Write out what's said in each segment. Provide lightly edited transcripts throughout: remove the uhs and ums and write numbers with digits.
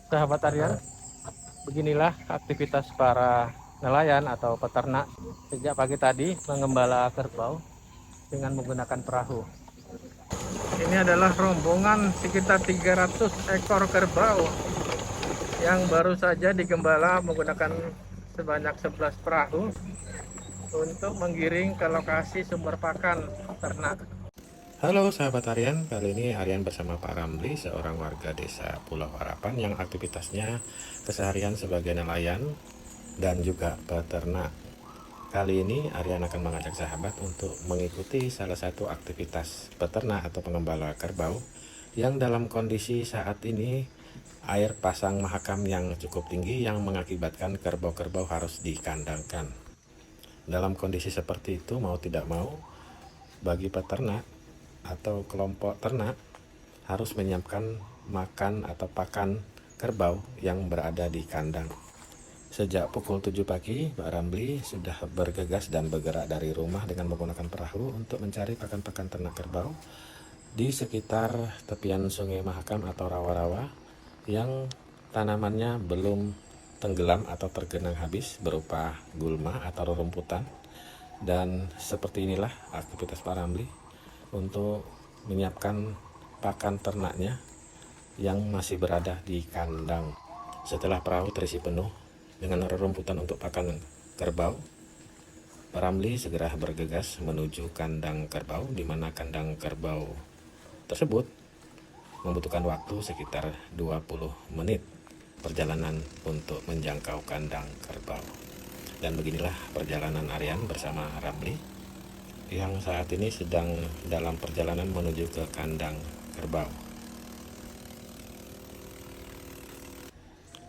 Sahabat Aryan, beginilah aktivitas para nelayan atau peternak sejak pagi tadi mengembala kerbau dengan menggunakan perahu. Ini adalah rombongan sekitar 300 ekor kerbau yang baru saja digembala menggunakan sebanyak 11 perahu untuk menggiring ke lokasi sumber pakan ternak. Halo sahabat Aryan, kali ini Aryan bersama Pak Ramli, seorang warga desa Pulau Harapan yang aktivitasnya keseharian sebagai nelayan dan juga peternak. Kali ini Aryan akan mengajak sahabat untuk mengikuti salah satu aktivitas peternak atau pengembala kerbau yang dalam kondisi saat ini air pasang mahakam yang cukup tinggi yang mengakibatkan kerbau-kerbau harus dikandangkan. Dalam kondisi seperti itu, mau tidak mau, bagi peternak atau kelompok ternak harus menyiapkan makan atau pakan kerbau yang berada di kandang. Sejak pukul 7 pagi, Pak Ramli sudah bergegas dan bergerak dari rumah dengan menggunakan perahu untuk mencari pakan-pakan ternak kerbau di sekitar tepian Sungai Mahakam atau rawa-rawa yang tanamannya belum tenggelam atau tergenang habis berupa gulma atau rerumputan. Dan seperti inilah aktivitas Pak Ramli untuk menyiapkan pakan ternaknya yang masih berada di kandang. Setelah perahu terisi penuh dengan rerumputan untuk pakan kerbau, Pak Ramli segera bergegas menuju kandang kerbau, di mana kandang kerbau tersebut membutuhkan waktu sekitar 20 menit perjalanan untuk menjangkau kandang kerbau. Dan beginilah perjalanan Aryan bersama Ramli yang saat ini sedang dalam perjalanan menuju ke kandang kerbau.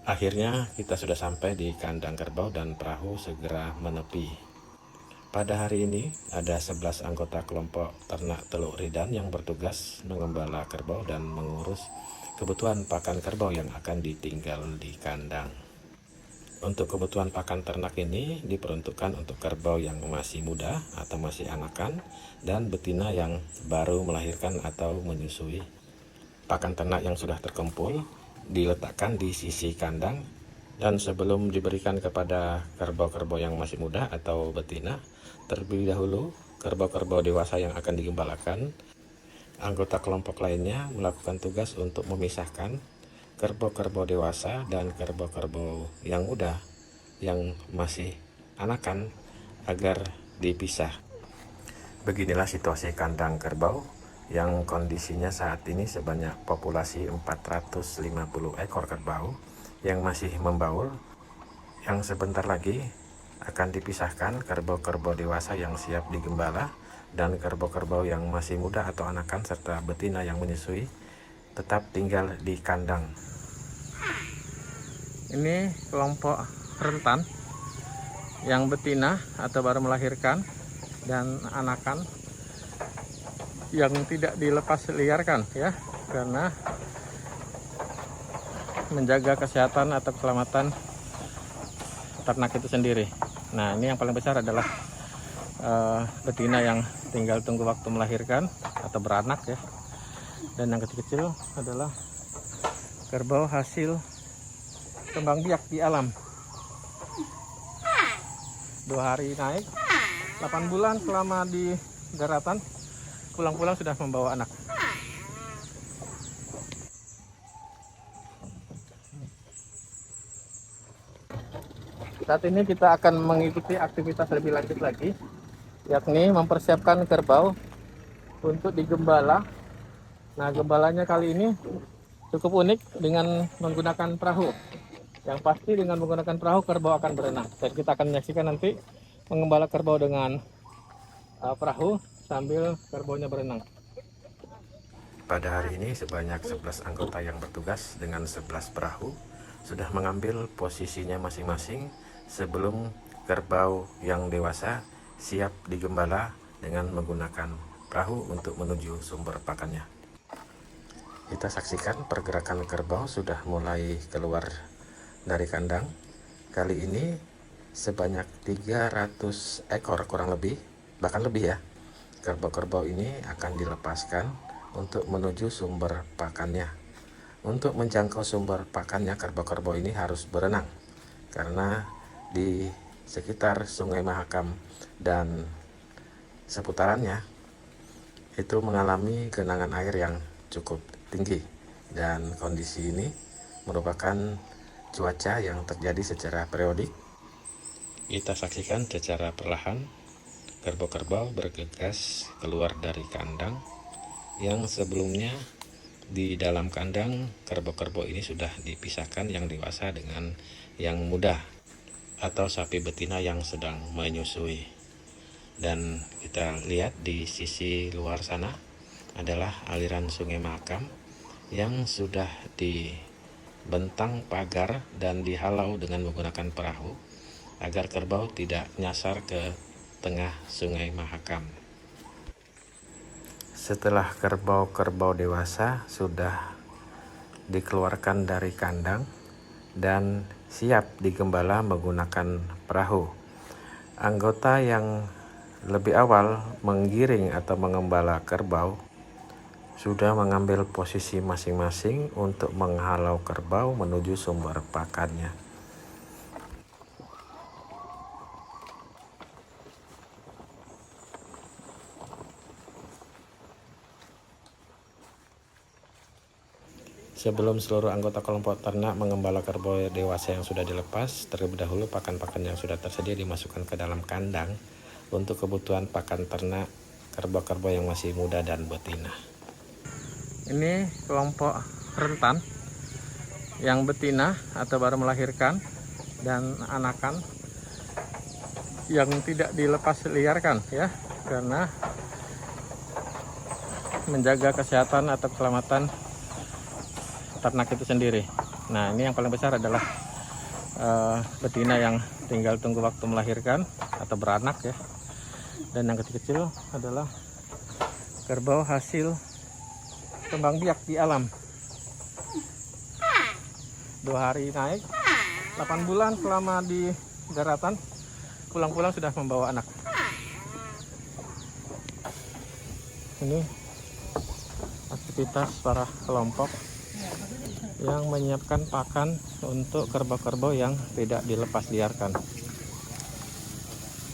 Akhirnya kita sudah sampai di kandang kerbau dan perahu segera menepi. Pada hari ini ada 11 anggota kelompok ternak Teluk Ridan yang bertugas mengembala kerbau dan mengurus kebutuhan pakan kerbau yang akan ditinggal di kandang. Untuk kebutuhan pakan ternak ini diperuntukkan untuk kerbau yang masih muda atau masih anakan dan betina yang baru melahirkan atau menyusui. Pakan ternak yang sudah terkumpul diletakkan di sisi kandang, dan sebelum diberikan kepada kerbau-kerbau yang masih muda atau betina, terlebih dahulu kerbau-kerbau dewasa yang akan digembalakan, anggota kelompok lainnya melakukan tugas untuk memisahkan kerbau-kerbau dewasa dan kerbau-kerbau yang muda yang masih anakan agar dipisah. Beginilah situasi kandang kerbau yang kondisinya saat ini sebanyak populasi 450 ekor kerbau yang masih membaur, yang sebentar lagi akan dipisahkan kerbau-kerbau dewasa yang siap digembala dan kerbau-kerbau yang masih muda atau anakan serta betina yang menyusui tetap tinggal di kandang. Ini kelompok rentan yang betina atau baru melahirkan dan anakan yang tidak dilepas liarkan ya, karena menjaga kesehatan atau keselamatan ternak itu sendiri. Nah, ini yang paling besar adalah betina yang tinggal tunggu waktu melahirkan atau beranak ya. Dan yang kecil-kecil adalah kerbau hasil kembang biak di alam. 2 hari naik, 8 bulan selama di daratan, pulang-pulang sudah membawa anak. Saat ini kita akan mengikuti aktivitas lebih lanjut lagi, yakni mempersiapkan kerbau untuk digembala. Nah, gembalanya kali ini cukup unik dengan menggunakan perahu. Yang pasti dengan menggunakan perahu kerbau akan berenang. Dan kita akan menyaksikan nanti mengembala kerbau dengan perahu sambil kerbaunya berenang. Pada hari ini sebanyak 11 anggota yang bertugas dengan 11 perahu sudah mengambil posisinya masing-masing sebelum kerbau yang dewasa siap digembala dengan menggunakan perahu untuk menuju sumber pakannya. Kita saksikan pergerakan kerbau sudah mulai keluar dari kandang. Kali ini sebanyak 300 ekor kurang lebih, bahkan lebih ya. Kerbau-kerbau ini akan dilepaskan untuk menuju sumber pakannya. Untuk menjangkau sumber pakannya, kerbau-kerbau ini harus berenang karena di sekitar Sungai Mahakam dan seputarannya itu mengalami genangan air yang cukup tinggi, dan kondisi ini merupakan cuaca yang terjadi secara periodik. Kita saksikan secara perlahan kerbau-kerbau bergegas keluar dari kandang yang sebelumnya di dalam kandang. Kerbau-kerbau ini sudah dipisahkan yang dewasa dengan yang muda atau sapi betina yang sedang menyusui. Dan kita lihat di sisi luar sana adalah aliran Sungai Mahakam yang sudah dibentang pagar dan dihalau dengan menggunakan perahu agar kerbau tidak nyasar ke tengah Sungai Mahakam. Setelah kerbau-kerbau dewasa sudah dikeluarkan dari kandang dan siap digembala menggunakan perahu, anggota yang lebih awal menggiring atau mengembala kerbau sudah mengambil posisi masing-masing untuk menghalau kerbau menuju sumber pakannya. Sebelum seluruh anggota kelompok ternak mengembala kerbau dewasa yang sudah dilepas, terlebih dahulu pakan-pakan yang sudah tersedia dimasukkan ke dalam kandang untuk kebutuhan pakan ternak kerbau-kerbau yang masih muda dan betina. Ini kelompok rentan yang betina atau baru melahirkan dan anakan yang tidak dilepas liarkan ya, karena menjaga kesehatan atau keselamatan ternak itu sendiri. Nah, ini yang paling besar adalah betina yang tinggal tunggu waktu melahirkan atau beranak ya. Dan yang kecil-kecil adalah kerbau hasil kembang biak di alam. 2 hari naik, 8 bulan selama di daratan, pulang-pulang sudah membawa anak. Ini aktivitas para kelompok yang menyiapkan pakan untuk kerbau-kerbau yang tidak dilepas liarkan.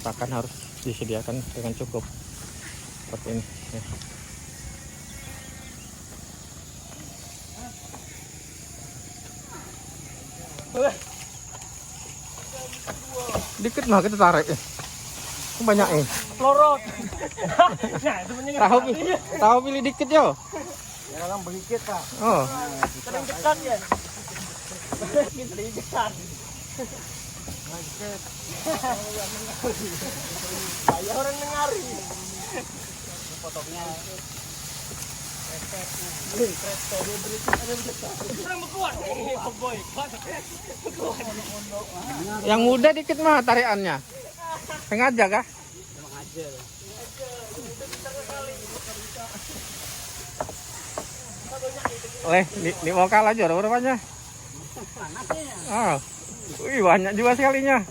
Pakan harus disediakan dengan cukup seperti ini ya. Dikit mah kita tarik banyak Lorot. tahu pilih dikit yo. Ya orang berikit Pak. Oh, Sering dekat ya. Sering dekat. Saya orang nengari. Potongnya. yang muda dikit mah tariannya. Sengaja kah? Sengaja. Di lokal aja berapanya? Oh, wih banyak juga sekalinya.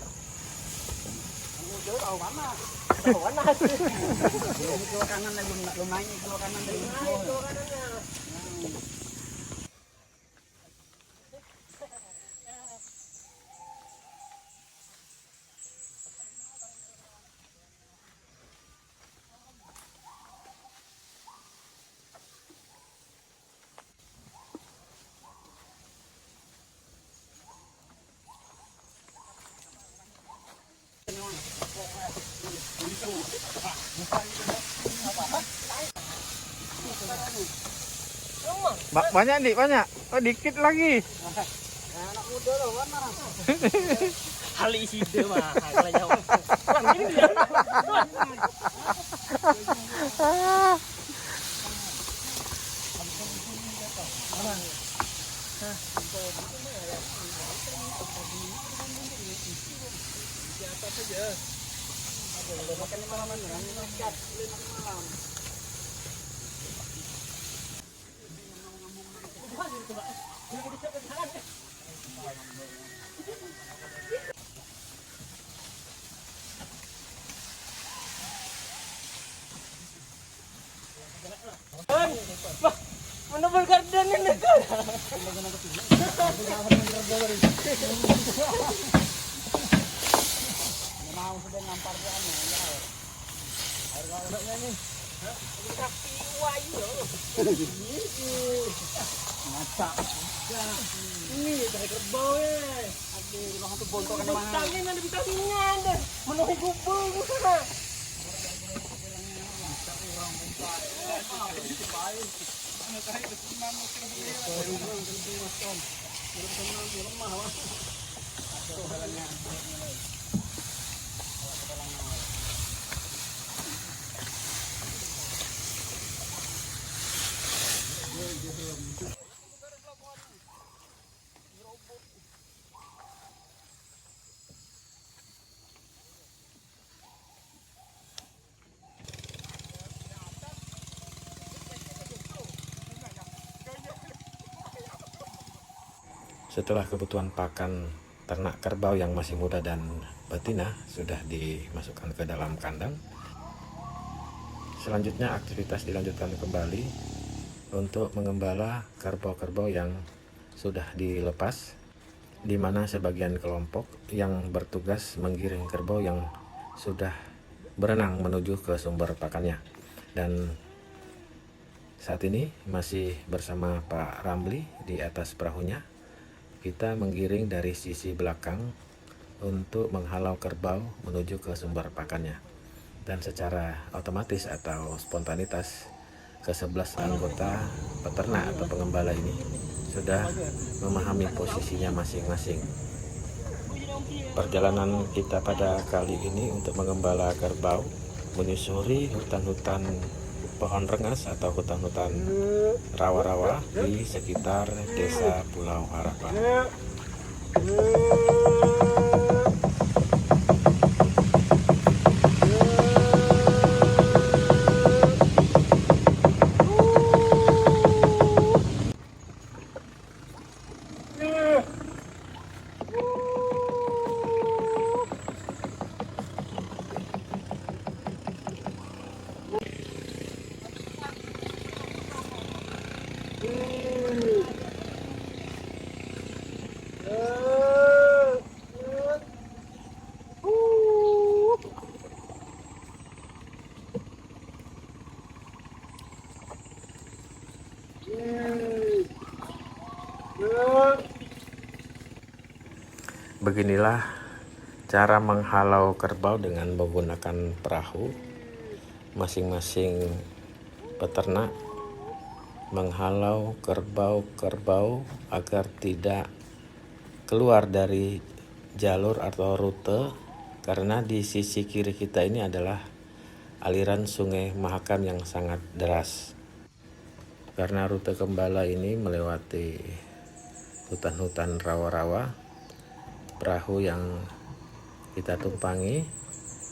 Banyak nih, banyak. Oh, dikit lagi. Anak muda loh, mana? Hal isi dia mah, kalau jauh. Ini dia. Menebal garden ini kan. Mau sudah ngampar dia nih. Air galaknya nih. Kaki wayu. Mata. Ini dari kerbau ya. Aduh, lo hantu bontok kan mana? Vitamin ada vitaminnya Anda. Menuhi gubung sana. Setelah kebutuhan pakan ternak kerbau yang masih muda dan betina sudah dimasukkan ke dalam kandang, selanjutnya aktivitas dilanjutkan kembali untuk mengembala kerbau-kerbau yang sudah dilepas, di mana sebagian kelompok yang bertugas menggiring kerbau yang sudah berenang menuju ke sumber pakannya. Dan saat ini masih bersama Pak Ramli di atas perahunya. Kita menggiring dari sisi belakang untuk menghalau kerbau menuju ke sumber pakannya. Dan secara otomatis atau spontanitas, ke-11 anggota peternak atau pengembala ini sudah memahami posisinya masing-masing. Perjalanan kita pada kali ini untuk mengembala kerbau menyusuri hutan-hutan pohon rengas atau hutan-hutan rawa-rawa di sekitar desa Pulau Harapan. Beginilah cara menghalau kerbau dengan menggunakan perahu. Masing-masing peternak menghalau kerbau-kerbau agar tidak keluar dari jalur atau rute, karena di sisi kiri kita ini adalah aliran Sungai Mahakam yang sangat deras. Karena rute gembala ini melewati hutan-hutan rawa-rawa, perahu yang kita tumpangi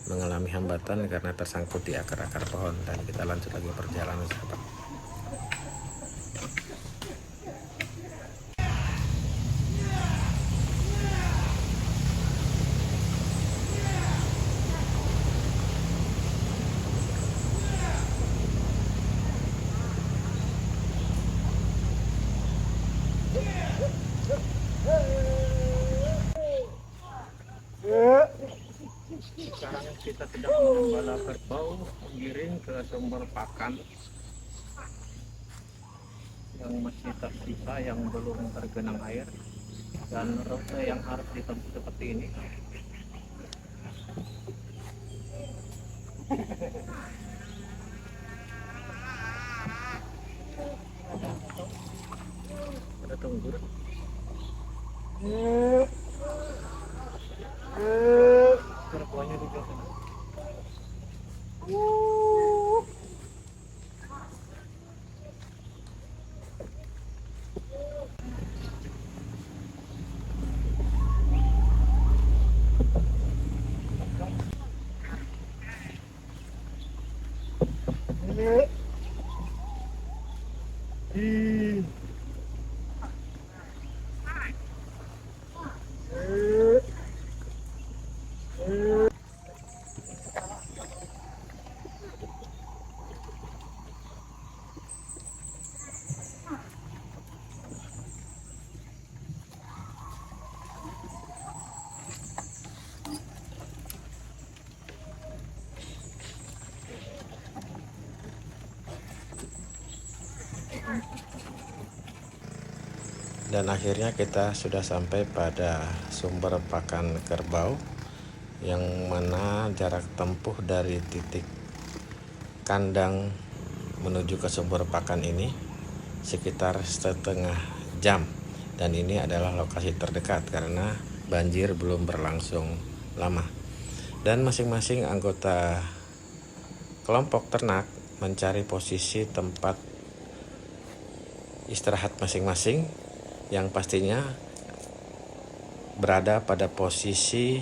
mengalami hambatan karena tersangkut di akar-akar pohon. Dan kita lanjut lagi perjalanan, sahabat. Sekarang kita sedang mengembala kerbau menggiring ke sumber pakan yang masih tersisa, yang belum tergenang air, dan rute yang harus ditempuh seperti ini. Ada tunggur. Kerbaunya di belakang. Dan akhirnya kita sudah sampai pada sumber pakan kerbau, yang mana jarak tempuh dari titik kandang menuju ke sumber pakan ini sekitar setengah jam. Dan ini adalah lokasi terdekat karena banjir belum berlangsung lama. Dan masing-masing anggota kelompok ternak mencari posisi tempat istirahat masing-masing, yang pastinya berada pada posisi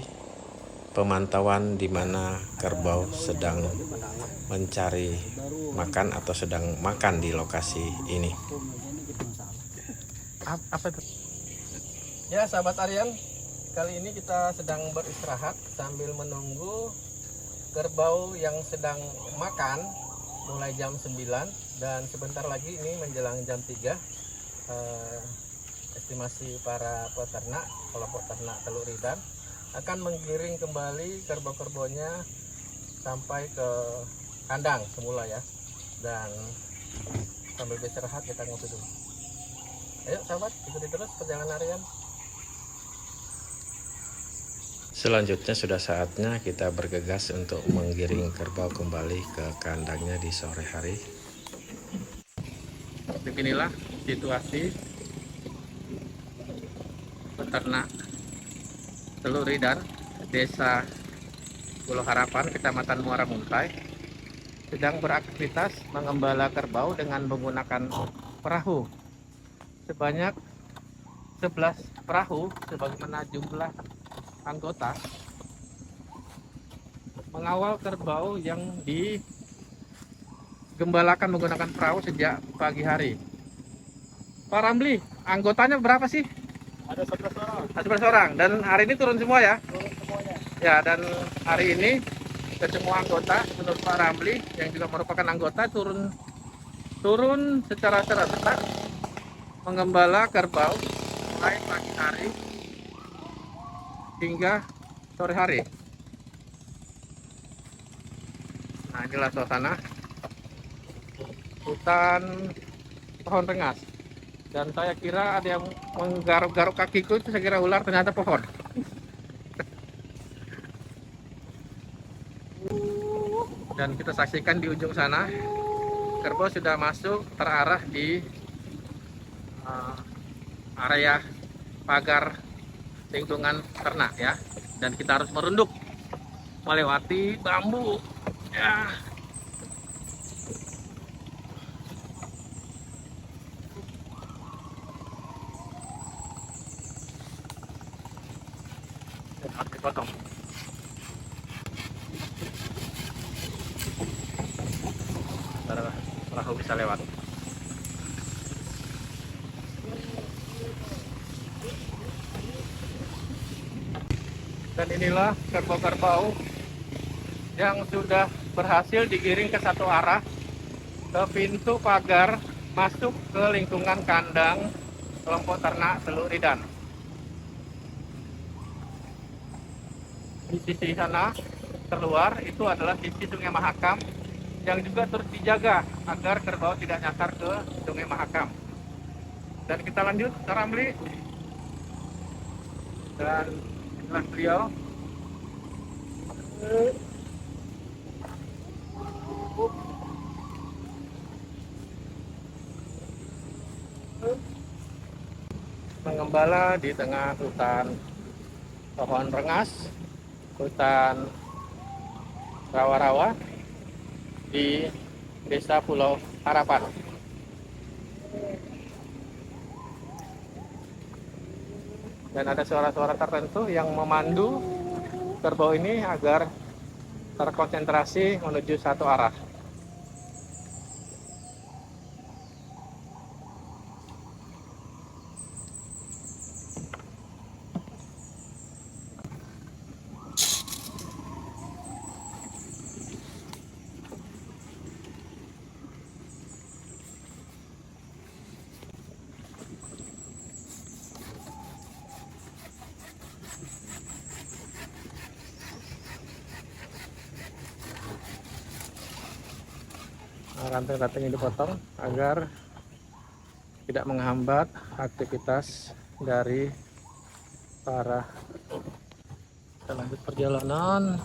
pemantauan di mana kerbau sedang mencari makan atau sedang makan di lokasi ini. Apa itu? Ya sahabat Aryan, kali ini kita sedang beristirahat sambil menunggu kerbau yang sedang makan mulai jam 9, dan sebentar lagi ini menjelang jam 3. Estimasi para peternak, kelompok ternak Teluk Ridan akan menggiring kembali kerbau-kerbaunya sampai ke kandang semula ya. Dan sambil beristirahat kita ngopi dulu. Ayo sahabat, ikuti terus perjalanan Aryan. Selanjutnya sudah saatnya kita bergegas untuk menggiring kerbau kembali ke kandangnya di sore hari. Beginilah situasi peternak Teluk Ridan, Desa Pulau Harapan, Kecamatan Muara Muntai, sedang beraktivitas mengembala kerbau dengan menggunakan perahu. Sebanyak 11 perahu sebagaimana jumlah anggota mengawal kerbau yang digembalakan menggunakan perahu sejak pagi hari. Pak Ramli, anggotanya berapa sih? Ada 11 orang. Ada 11 orang, dan hari ini turun semua ya? Turun semuanya. Ya, dan hari ini semua anggota menurut Pak Ramli yang juga merupakan anggota turun secara serentak mengembala kerbau mulai pagi hari hingga sore hari. Nah, inilah suasana hutan pohon rengas. Dan saya kira ada yang menggaruk-garuk kakiku, itu saya kira ular, ternyata pohon. Dan kita saksikan di ujung sana, kerbau sudah masuk terarah di area pagar lingkungan ternak ya. Dan kita harus merunduk melewati bambu ya. Dipotong. Perahu bisa lewat. Dan inilah kerbau-kerbau yang sudah berhasil digiring ke satu arah ke pintu pagar masuk ke lingkungan kandang kelompok ternak Teluk Ridan. Di sisi sana terluar itu adalah sisi Sungai Mahakam yang juga terus dijaga agar kerbau tidak nyasar ke Sungai Mahakam. Dan kita lanjut ke Ramli. Dan inilah beliau. Mengembala di tengah hutan pohon rengas, hutan rawa-rawa di Desa Pulau Harapan. Dan ada suara-suara tertentu yang memandu kerbau ini agar terkonsentrasi menuju satu arah. Ranting-ranting ini dipotong agar tidak menghambat aktivitas dari para lanjut perjalanan.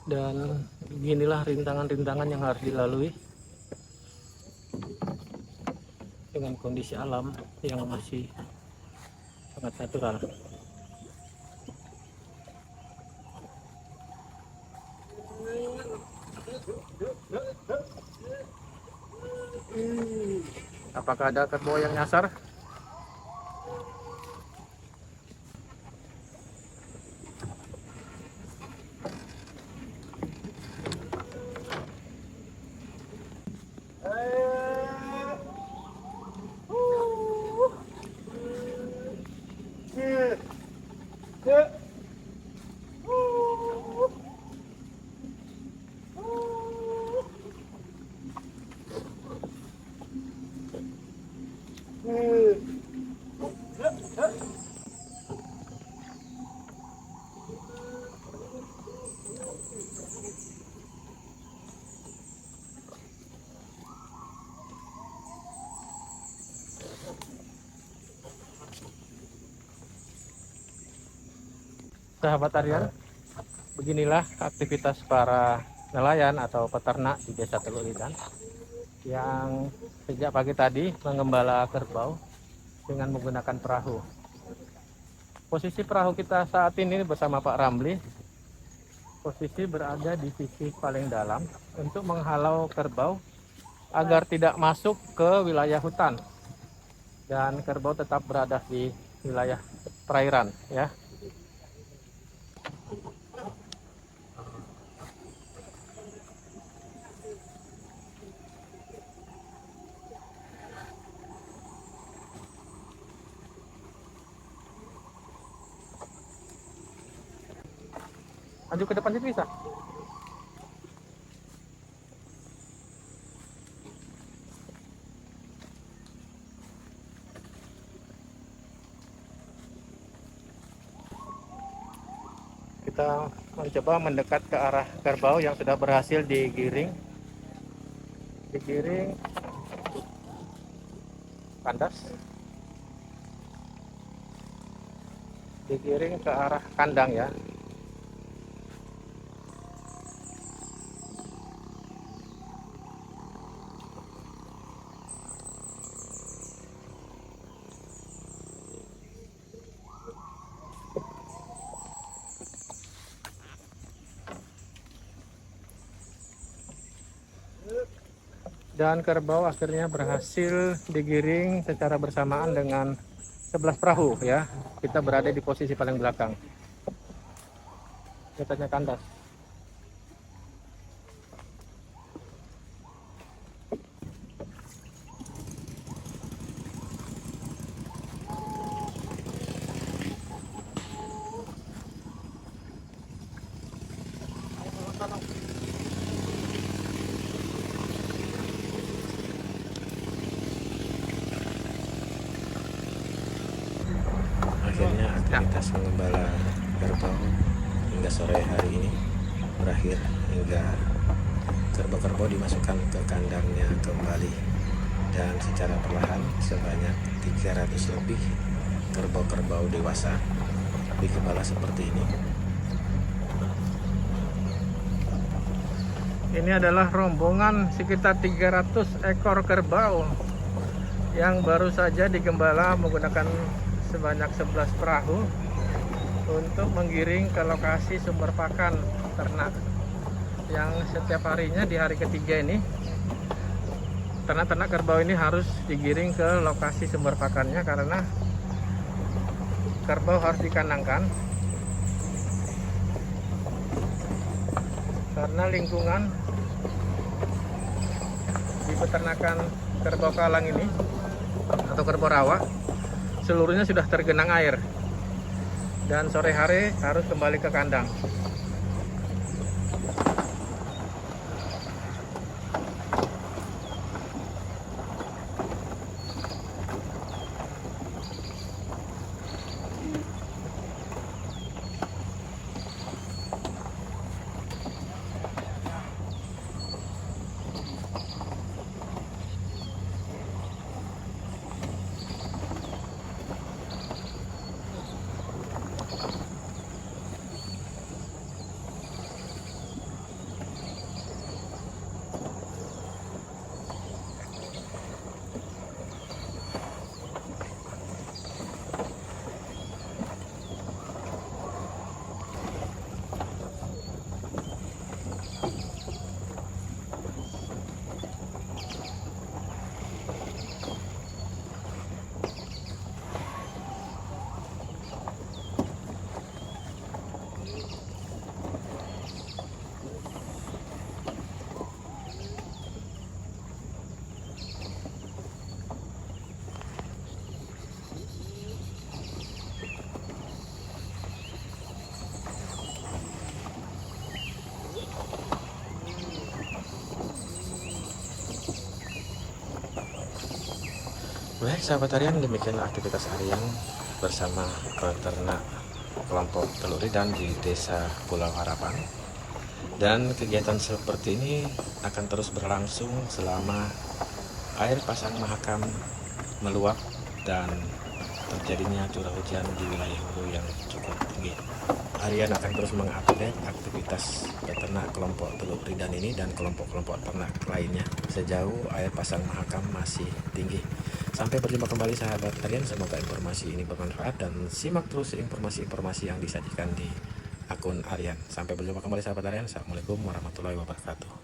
Dan beginilah rintangan-rintangan yang harus dilalui dengan kondisi alam yang masih sangat natural. Apakah ada kerbau yang nyasar? Sahabat harian, beginilah aktivitas para nelayan atau peternak di Desa Teluk Lidan yang sejak pagi tadi mengembala kerbau dengan menggunakan perahu. Posisi perahu kita saat ini bersama Pak Ramli, posisi berada di sisi paling dalam untuk menghalau kerbau agar tidak masuk ke wilayah hutan dan kerbau tetap berada di wilayah perairan, ya. Maju ke depan situ bisa. Kita mencoba mendekat ke arah kerbau yang sudah berhasil digiring kandas, digiring ke arah kandang, ya. Dan kerbau akhirnya berhasil digiring secara bersamaan dengan 11 perahu, ya. Kita berada di posisi paling belakang. Katanya kandas. Akhirnya aktivitas mengembala kerbau hingga sore hari ini berakhir, hingga kerbau-kerbau dimasukkan ke kandangnya kembali, dan secara perlahan sebanyak 300 lebih kerbau-kerbau dewasa digembala seperti ini. Ini adalah rombongan sekitar 300 ekor kerbau yang baru saja digembala menggunakan sebanyak 11 perahu untuk menggiring ke lokasi sumber pakan ternak yang setiap harinya di hari ketiga ini ternak-ternak kerbau ini harus digiring ke lokasi sumber pakannya, karena kerbau harus dikandangkan karena lingkungan di peternakan kerbau kalang ini atau kerbau rawa seluruhnya sudah tergenang air, dan sore hari harus kembali ke kandang. Baik sahabat harian, demikianlah aktivitas harian bersama peternak kelompok Teluk Ridan di Desa Pulau Harapan. Dan kegiatan seperti ini akan terus berlangsung selama air pasang Mahakam meluap dan terjadinya curah hujan di wilayah hulu yang cukup tinggi. Harian akan terus mengupdate aktivitas peternak kelompok Teluk Ridan ini dan kelompok-kelompok ternak lainnya sejauh air pasang Mahakam masih tinggi. Sampai berjumpa kembali sahabat harian, semoga informasi ini bermanfaat dan simak terus informasi-informasi yang disajikan di akun harian. Sampai berjumpa kembali sahabat harian. Assalamualaikum warahmatullahi wabarakatuh.